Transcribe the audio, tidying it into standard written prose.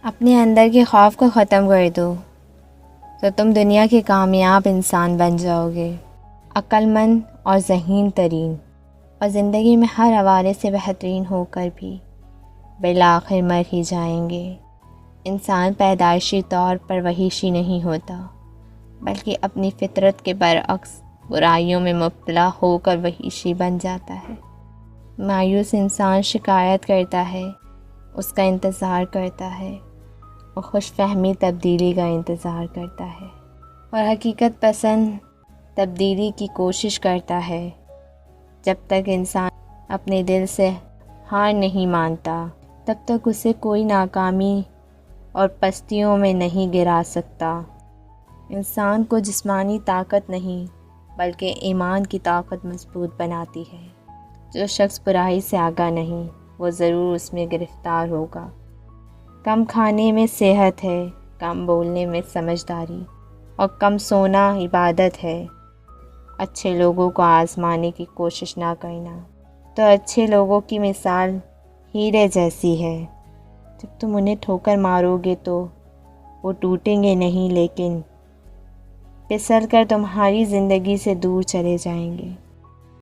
اپنے اندر کے خوف کو ختم کر دو تو تم دنیا کے کامیاب انسان بن جاؤ گے، عقل مند اور ذہین ترین، اور زندگی میں ہر حوالے سے بہترین ہو کر بھی بالآخر مر ہی جائیں گے۔ انسان پیدائشی طور پر وحشی نہیں ہوتا، بلکہ اپنی فطرت کے برعکس برائیوں میں مبتلا ہو کر وحشی بن جاتا ہے۔ مایوس انسان شکایت کرتا ہے، اس کا انتظار کرتا ہے، اور خوش فہمی تبدیلی کا انتظار کرتا ہے، اور حقیقت پسند تبدیلی کی کوشش کرتا ہے۔ جب تک انسان اپنے دل سے ہار نہیں مانتا، تب تک اسے کوئی ناکامی اور پستیوں میں نہیں گرا سکتا۔ انسان کو جسمانی طاقت نہیں بلکہ ایمان کی طاقت مضبوط بناتی ہے۔ جو شخص برائی سے آگاہ نہیں، وہ ضرور اس میں گرفتار ہوگا۔ کم کھانے میں صحت ہے، کم بولنے میں سمجھداری، اور کم سونا عبادت ہے۔ اچھے لوگوں کو آزمانے کی کوشش نہ کرنا، تو اچھے لوگوں کی مثال ہیرے جیسی ہے۔ جب تم انہیں ٹھوکر مارو گے تو وہ ٹوٹیں گے نہیں، لیکن پھسل کر تمہاری زندگی سے دور چلے جائیں گے۔